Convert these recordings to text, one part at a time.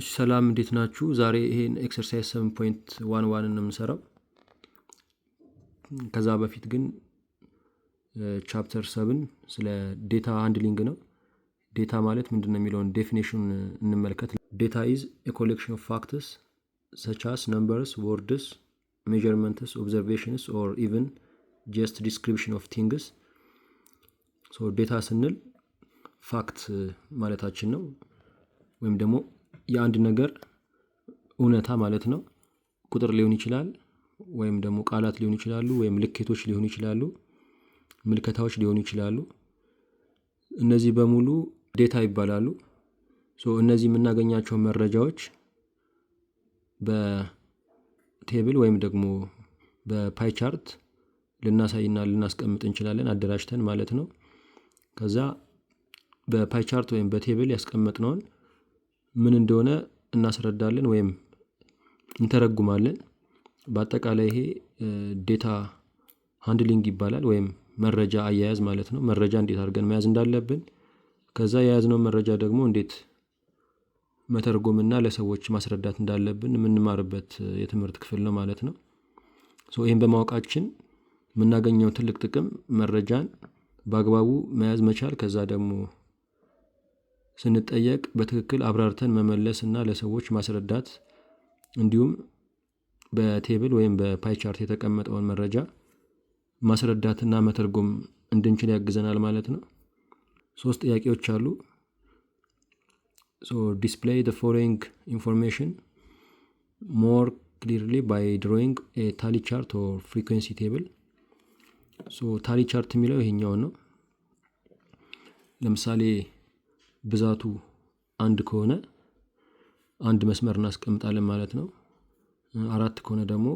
ሰላም እንዴት ናችሁ? ዛሬ ይሄን ኤክሰርሳይዝ 7.11 ነው የምንሰራው። ከዛ በፊት ግን ቻፕተር 7 ስለ ዴታ ሃንድሊንግ ነው። ዴታ ማለት ምንድነው የሚለውን ዴፊኒሽን እንመልከት። ዴታ ኢዝ ኤ ኮሌክሽን ኦፍ ፋክትስ such as numbers, words, measurements, observations or even just description of things. so ዴታ ስንል ፋክት ማለታችን ነው፣ ወይም ደግሞ የአንድ ነገር እውነታ ማለት ነው። ቁጥር ሊሆን ይችላል፣ ወይም ደግሞ ቃላት ሊሆኑ ይችላሉ፣ ወይም ልኬቶች ሊሆኑ ይችላሉ፣ ምልከታዎች ሊሆኑ ይችላሉ። እነዚህ በሙሉ ዴታ ይባላሉ። እነዚህ የምናገኛቸው መረጃዎች በቴብል ወይም ደግሞ በፓይ ቻርት ልናሳይና ልናስቀምጥ እንችላለን፣ አደራጅተን ማለት ነው። ከዛ በፓይ ቻርት ወይም በቴብል ያስቀመጥነውን ምን እንደሆነ እናስረዳለን ወይም እንተረጉማለን። በአጠቃላይ ይሄ ዴታ ሃንድሊንግ ይባላል፣ ወይም መረጃ አያያዝ ማለት ነው። መረጃ እንዴት አድርገን መያዝ እንዳለብን፣ ከዛ የያዝነው መረጃ ደግሞ እንዴት መተርጎምና ለሰዎች ማስረዳት እንዳለብን የምንማርበት የትምህርት ክፍል ነው ማለት ነው። ይህን በማወቃችን የምናገኘው ትልቅ ጥቅም መረጃን በአግባቡ መያዝ መቻል፣ ከዛ ደግሞ ስንጠየቅ በትክክል አብራርተን መመለስ እና ለሰዎች ማስረዳት፣ እንዲሁም በቴብል ወይም በፓይ ቻርት የተቀመጠውን መረጃ ማስረዳትና መተርጎም እንድንችል ያግዘናል ማለት ነው። 3 ጥያቄዎች አሉ። display the following information more clearly by drawing a tally chart or frequency table. ታሊ ቻርት የሚለው ይሄኛው ነው። ለምሳሌ ብዛቱ 1 ከሆነ 1 መስመር እናስቀምጣለን ማለት ነው። 4 ከሆነ ደግሞ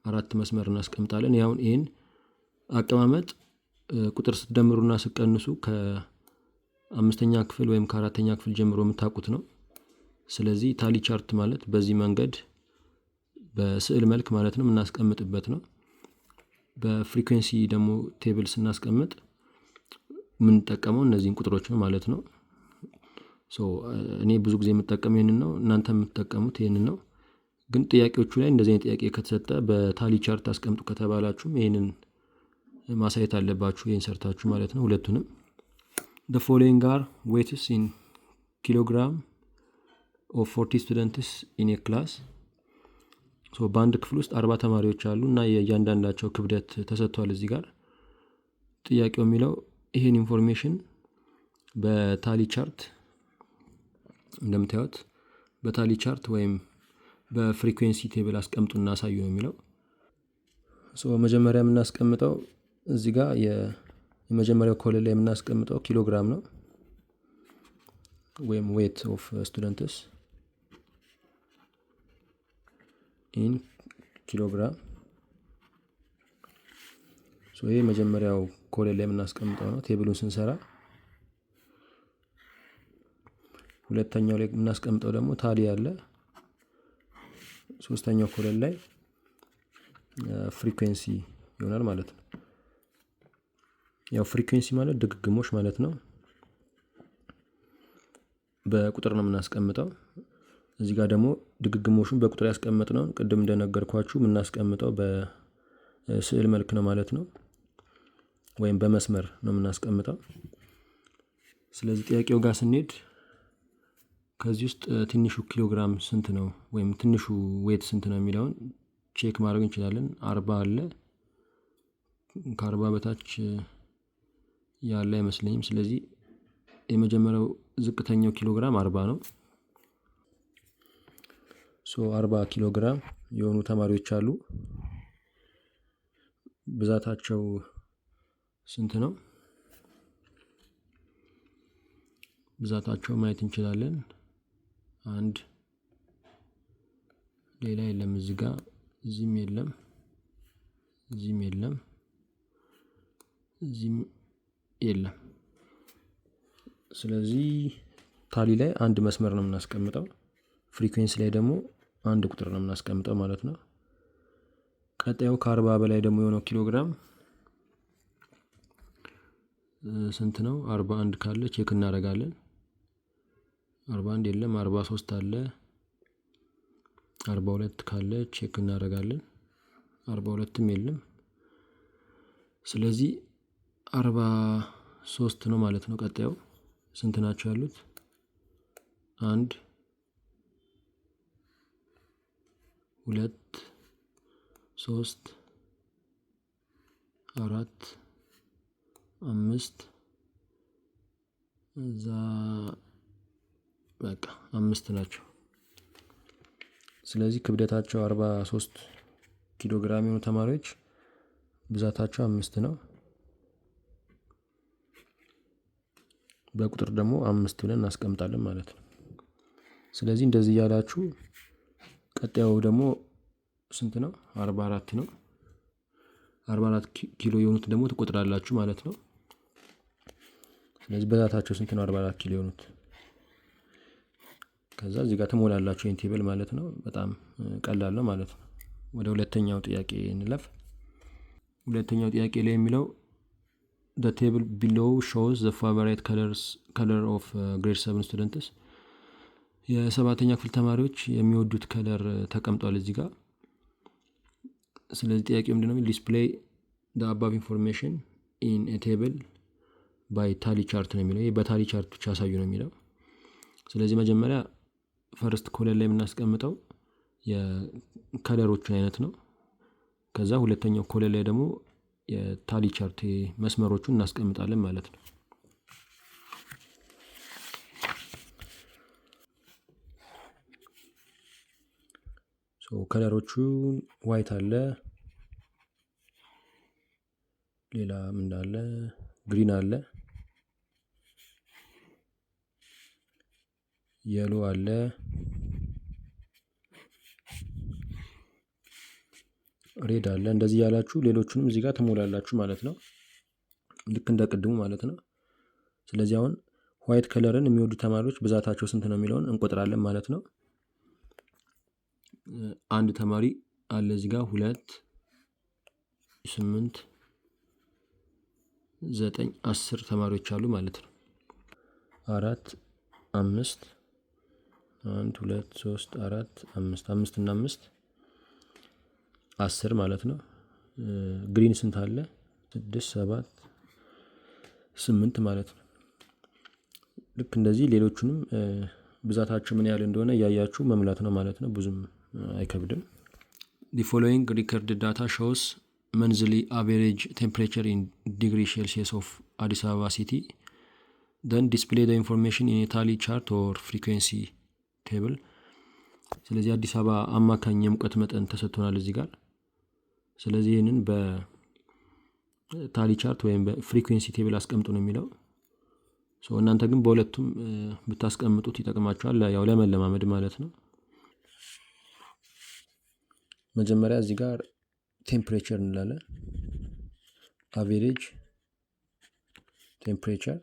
4 መስመር እናስቀምጣለን። ያው ይሄን አቀማመጥ ቁጥር ስትደምሩና ስትቀንሱ ከ5ኛ ክፍል ወይም ከ4ኛ ክፍል ጀምሮ የምታውቁት ነው። ስለዚህ ታሊ ቻርት ማለት በዚህ መንገድ በስዕል መልክ ማለት ነው የምናስቀምጥበት ነው። በፍሪኩዌንሲ ደግሞ ቴብል ስናስቀምጥ የምንጠቀመው እነዚህን ቁጥሮች ነው ማለት ነው። እኔ ብዙ ጊዜ የምጠቀመው ይሄንን ነው፣ እናንተ የምትጠቀሙት ይሄንን ነው። ግን ጥያቄዎቹ ላይ እንደዚህ አይነት ጥያቄ ከተሰጠ በታሊ ቻርት አስቀምጡ ከተባላችሁም ይሄንን ማሳየት አለባችሁ፣ ይሄን ሰርታችሁ ማለት ነው ሁለቱንም። the following are weights in kilogram of 40 students in a class. በአንድ ክፍል ውስጥ 40 ተማሪዎች አሉ እና የእያንዳንዳቸው ክብደት ተሰጥቷል እዚህ ጋር። ጥያቄው የሚለው ይሄን ኢንፎርሜሽን በታሊ ቻርት እንደምታዩት በታሊ ቻርት ወይም በፍሪኩዌንሲ ቴብል አስቀምጡና አሳዩ ነው የሚለው። መጀመሪያ የምናስቀምጠው እዚህ ጋር የመጀመሪያው ኮለን ላይ የምናስቀምጠው ኪሎግራም ነው፣ ወይም weight of students in kilogram። ይሄ መጀመሪያው ኮለን ላይ የምናስቀምጠው ነው ቴብሉን ስንሰራ። ሁለተኛው ላይ የምናስቀምጠው ደግሞ ታሊ አለ። ሶስተኛው ኮለን ላይ ፍሪኩዌንሲ ይሆናል ማለት ነው። ያው ፍሪኩዌንሲ ማለት ድግግሞሽ ማለት ነው። በቁጥር ነው የምናስቀምጠው። እዚህ ጋር ደግሞ ድግግሞሹን በቁጥር ያስቀመጥነው ቅድም እንደነገርኳችሁ የምናስቀምጠው በስዕል መልክ ነው ማለት ነው፣ ወይም በመስመር ነው የምናስቀምጠው። ስለዚህ ጥያቄው ጋር ስንሄድ ከዚህ ውስጥ ትንሹ ኪሎግራም ስንት ነው ወይም ትንሹ ዌት ስንት ነው የሚለውን ቼክ ማድረግ እንችላለን። 40 አለ፣ ከ40 በታች ያለ አይመስለኝም። ስለዚህ የመጀመሪያው ዝቅተኛው ኪሎግራም 40 ነው። 40 ኪሎግራም የሆኑ ተማሪዎች አሉ። ብዛታቸው ስንት ነው? ብዛታቸው ማየት እንችላለን። 1 ሌላ የለም እዚህ ጋር፣ እዚህም የለም፣ እዚህም የለም፣ እዚህም የለም። ስለዚህ ታሊ ላይ 1 መስመር ነው የምናስቀምጠው፣ ፍሪኩዌንሲ ላይ ደግሞ 1 ቁጥር ነው የምናስቀምጠው ማለት ነው። ቀጣዩ ከ40 በላይ ደግሞ የሆነው ኪሎግራም ስንት ነው? 41 ካለ ቼክ እናደርጋለን። 41 የለም፣ 43 አለ፣ 42 ካለ ቼክ እናደርጋለን። 42ም የለም። ስለዚህ 43 ነው ማለት ነው። ቀጣዩ ስንት ናቸው ያሉት? 1 2 3 4 5 እዛ በቃ 5 ናቸው። ስለዚህ ክብደታቸው 43 ኪሎ ግራም የሆኑ ተማሪዎች ብዛታቸው 5 ነው። በቁጥር ደግሞ 5 ብለን እናስቀምጣለን ማለት ነው። ስለዚህ እንደዚህ ያላችሁ ቀጣዩ ደግሞ ስንት ነው? 44 ነው። 44 ኪሎ የሆኑት ደግሞ ትቆጥራላችሁ ማለት ነው። ስለዚህ ብዛታቸው ስንት ነው? 44 ኪሎ የሆኑት ከዛ እዚህ ጋር ትሞላላችሁ ይሄን ቴብል ማለት ነው። በጣም ቀላል ነው ማለት ነው። ወደ ሁለተኛው ጥያቄ እንለፍ። ሁለተኛው ጥያቄ ላይ የሚለው the table below shows the favorite color of grade 7 students የሰባተኛ ክፍል ተማሪዎች የሚወዱት ከለር ተቀምጧል እዚህ ጋር። ስለዚህ ጥያቄው ምንድነው? display the above information in a table by tally chart ነው የሚለው። ይሄ በታሊ ቻርት ብቻ አሳዩ ነው የሚለው። ስለዚህ መጀመሪያ ፈርስት ኮለን ላይ የምናስቀምጠው የከለሮቹን አይነት ነው። ከዛ ሁለተኛው ኮለን ላይ ደግሞ የታሊ ቻርት መስመሮቹን እናስቀምጣለን ማለት ነው። ከለሮቹ ዋይት አለ፣ ሌላ ምን እንዳለ ግሪን አለ፣ የሎ አለ፣ ሬድ አለ። እንደዚህ ያላችሁ ሌሎቹንም እዚህ ጋር ትሞላላችሁ ማለት ነው። ልክ እንደ ቅድሙ ማለት ነው። ስለዚህ አሁን ዋይት ከለርን የሚወዱ ተማሪዎች ብዛታቸው ስንት ነው የሚለውን እንቆጥራለን ማለት ነው። አንድ ተማሪ አለ እዚህ ጋር 2 8 9 10 ተማሪዎች አሉ ማለት ነው። 4 5 1 2 3 4 5 5 እና 5 10 ማለት ነው። ግሪን ስንት አለ? 6 7 8 ማለት ነው። ልክ እንደዚህ ሌሎቹንም ብዛታቸው ምን ያህል እንደሆነ እያያችሁ መሙላት ነው ማለት ነው። ብዙም አይከብድም። The following recorded data shows monthly average temperature in degree Celsius of Addis Ababa city. Then display the information in a tally chart or frequency table. ስለዚህ አዲስ አበባ አማካኝ የሙቀት መጠን ተሰጥቶናል እዚህ ጋር። ስለዚህ ይህንን በታሊ ቻርት ወይም በፍሪኩዌንሲ ቴብል አስቀምጡ ነው የሚለው። እናንተ ግን በሁለቱም ብታስቀምጡት ይጠቅማችኋል፣ ያው ለመለማመድ ማለት ነው። መጀመሪያ እዚህ ጋር ቴምፕሬቸር እንላለን። አቬሬጅ ቴምፕሬቸር።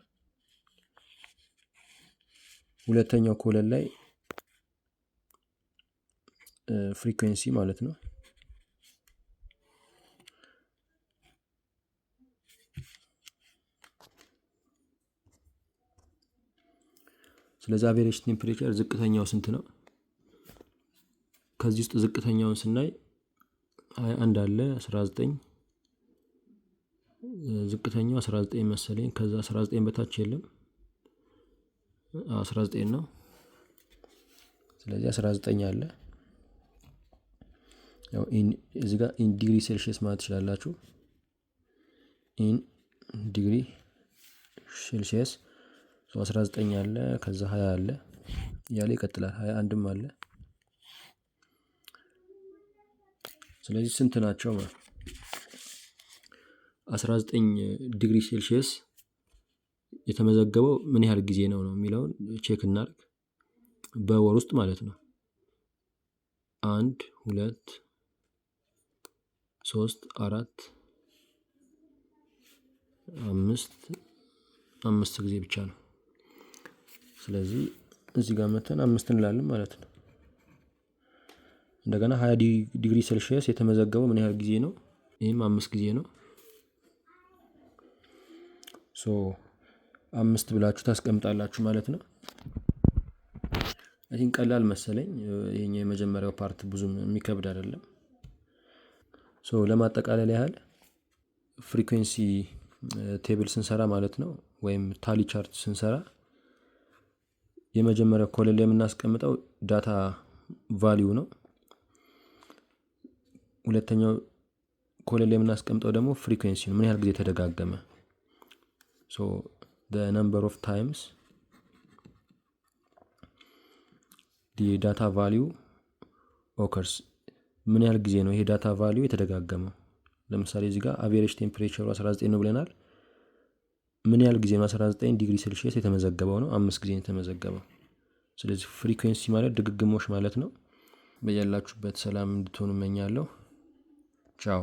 ሁለተኛው ኮለን ላይ ፍሪኩዌንሲ ማለት ነው። ስለዚህ አቬሬጅ ቴምፕሬቸር ዝቅተኛው ስንት ነው? ከዚህ ውስጥ ዝቅተኛውን ስናይ 21 አለ፣ 19 ዝቅተኛው 19 መሰለኝ። ከዛ 19 በታች የለም፣ 19 ነው። ስለዚህ 19 አለ። ያው እዚህ ጋር ኢን ዲግሪ ሴልሺየስ ማለት ትችላላችሁ። ኢን ዲግሪ ሴልሺየስ 19 አለ፣ ከዛ 20 አለ እያለ ይቀጥላል። 21ም አለ። ስለዚህ ስንት ናቸው? 19 ዲግሪ ሴልሺየስ የተመዘገበው ምን ያህል ጊዜ ነው የሚለውን ቼክ እናድርግ። በወር ውስጥ ማለት ነው። 1 2 3 4 5 ጊዜ ብቻ ነው። ስለዚህ እዚህ ጋር መተን 5 እንላለን ማለት ነው። እንደገና 20 ዲግሪ ሴልሺየስ የተመዘገበው ምን ያህል ጊዜ ነው? ይህም 5 ጊዜ ነው። 5 ብላችሁ ታስቀምጣላችሁ ማለት ነው። አይ ቲንክ ቀላል መሰለኝ። ይሄኛው የመጀመሪያው ፓርት ብዙም የሚከብድ አይደለም። ሶ ለማጠቃለል ያህል ፍሪኩዌንሲ ቴብል ስንሰራ ማለት ነው ወይም ታሊ ቻርት ስንሰራ የመጀመሪያው ኮለን ላይ የምናስቀምጠው ዳታ ቫልዩ ነው። ሁለተኛው ኮለን ላይ የምናስቀምጠው ደግሞ ፍሪኩዌንሲ ነው፣ ምን ያህል ጊዜ ተደጋገመ። ሶ the number of times the data value occurs፣ ምን ያህል ጊዜ ነው ይሄ ዳታ ቫልዩ የተደጋገመው። ለምሳሌ እዚህ ጋር አቬሬጅ ቴምፕሬቸሩ 19 ነው ብለናል። ምን ያህል ጊዜ ነው 19 ዲግሪ ሴልሺየስ የተመዘገበው ነው፣ 5 ጊዜ የተመዘገበው። ስለዚህ ፍሪኩዌንሲ ማለት ድግግሞሽ ማለት ነው። በያላችሁበት ሰላም እንድትሆኑ እመኛለሁ። ቻው።